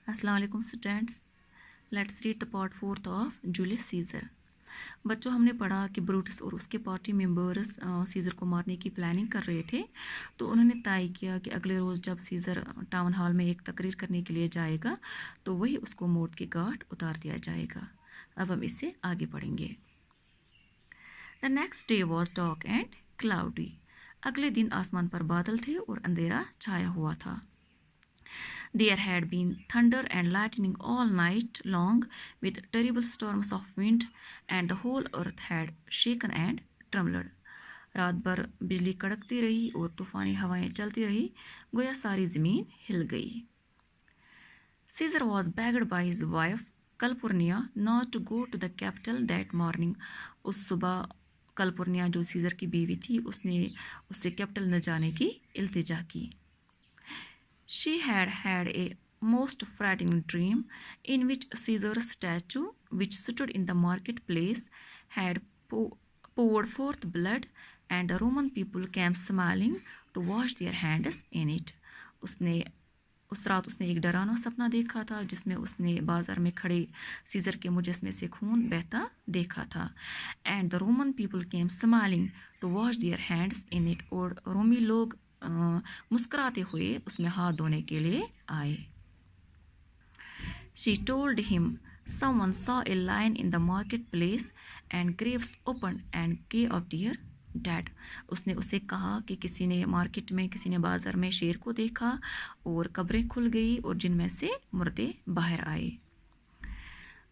अस्सलाम वालेकुम students, let's read the part 4 of Julius Caesar. बच्चों, हमने पढ़ा कि ब्रूटस और उसके पार्टी मेंबर्स सीज़र को मारने की प्लानिंग कर रहे थे। तो उन्होंने तय किया कि अगले रोज़ जब सीज़र टाउन हॉल में एक तकरीर करने के लिए जाएगा तो वही उसको मौत के घाट उतार दिया जाएगा। अब हम इससे आगे पढ़ेंगे। The next day was dark and cloudy. अगले दिन आसमान पर बादल थे और अंधेरा छाया हुआ था। There had been thunder and lightning all night long with terrible storms of wind, and the whole earth had shaken and trembled. रात भर बिजली कड़कती रही और तूफानी हवाएं चलती रही, गोया सारी ज़मीन हिल गई। Caesar was begged by his wife Calpurnia not to go to the capital that morning. उस सुबह कल्पुर्निया जो सीजर की बीवी थी, उसने उससे कैपिटल न जाने की इल्तिजा की। She had had a most frightening dream in which Caesar's statue, which stood in the marketplace, had poured forth blood, and the Roman people came smiling to wash their hands in it. उस रात उसने एक डरावना सपना देखा था जिसमें उसने बाजार में खड़े सीजर के मुजस्मे से खून बहता देखा था। And the Roman people came smiling to wash their hands in it, और रोमी लोग मुस्कुराते हुए उसमें हाथ धोने के लिए आए। She told him someone saw a lion in the marketplace and graves opened and gave up their dead. उसने उसे कहा कि किसी ने मार्केट में, किसी ने बाजार में शेर को देखा और कब्रें खुल गई और जिनमें से मुर्दे बाहर आए।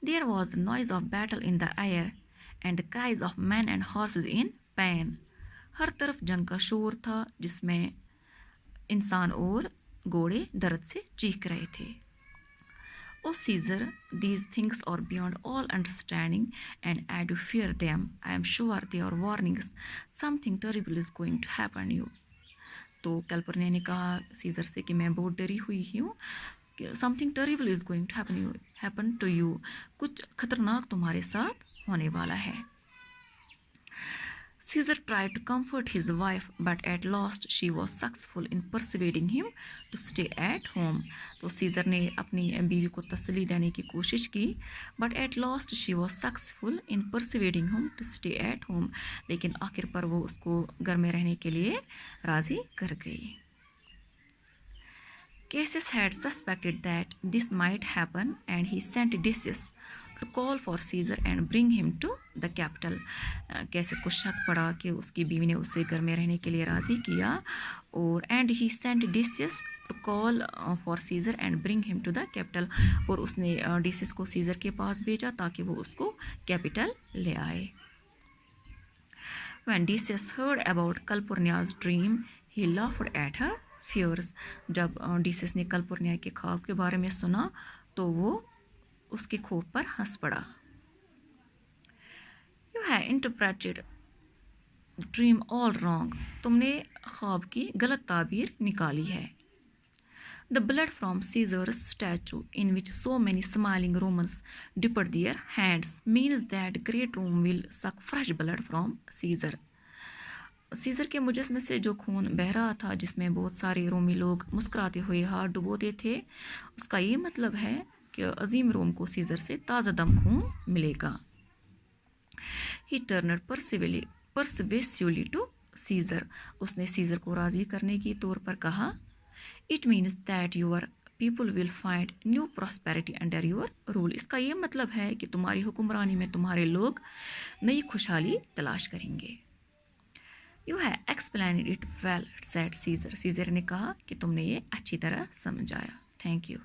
There was the noise of battle in the air and the cries of men and horses in pain. हर तरफ जंग का शोर था जिसमें इंसान और घोड़े दर्द से चीख रहे थे। O Caesar, these things are beyond all understanding and I do fear them. I am sure they are warnings. Something terrible is going to happen to you. तो कैल्पुर्निया ने कहा सीजर से कि मैं बहुत डरी हुई हूँ, something terrible is going to happen to you, कुछ खतरनाक तुम्हारे साथ होने वाला है। Caesar tried to comfort his wife, but at last she was successful in persuading him to stay at home. तो सीजर ने अपनी बीवी को तसल्ली देने की कोशिश की, but at last she was successful in persuading him to stay at home. लेकिन आखिर पर वो उसको घर में रहने के लिए राजी कर गई। Cassius had suspected that this might happen, and he sent Decius to call for Caesar and bring him to the capital. Cassius को शक पड़ा कि उसकी बीवी ने उसे घर में रहने के लिए राज़ी किया, और and he sent Decius to call for Caesar and bring him to the capital, और उसने डिसियस को सीजर के पास भेजा ताकि वो उसको कैपिटल ले आए। When Decius heard about Calpurnia's dream, he laughed at her fears. जब डिसियस ने कल्पुर्निया के ख्वाब के बारे में सुना तो वो उसके खौफ पर हंस पड़ा। You have interpreted the dream all wrong. तुमने ख्वाब की गलत ताबीर निकाली है। The blood from Caesar's statue, in which so many smiling Romans dipped their hands, means that great Rome will suck fresh blood from Caesar. Caesar के मुजस्मे से जो खून बह रहा था जिसमें बहुत सारे रोमी लोग मुस्कुराते हुए हाथ डुबोते थे, उसका ये मतलब है कि अजीम रोम को सीजर से ताज़ा दम खून मिलेगा। He turned persuasively to Caesar. उसने सीजर को राज़ी करने की तौर पर कहा, It means that your people will find new prosperity under your rule. इसका ये मतलब है कि तुम्हारी हुक्मरानी में तुम्हारे लोग नई खुशहाली तलाश करेंगे। You have explained it well, said Caesar. Caesar ने कहा कि तुमने ये अच्छी तरह समझाया। Thank you.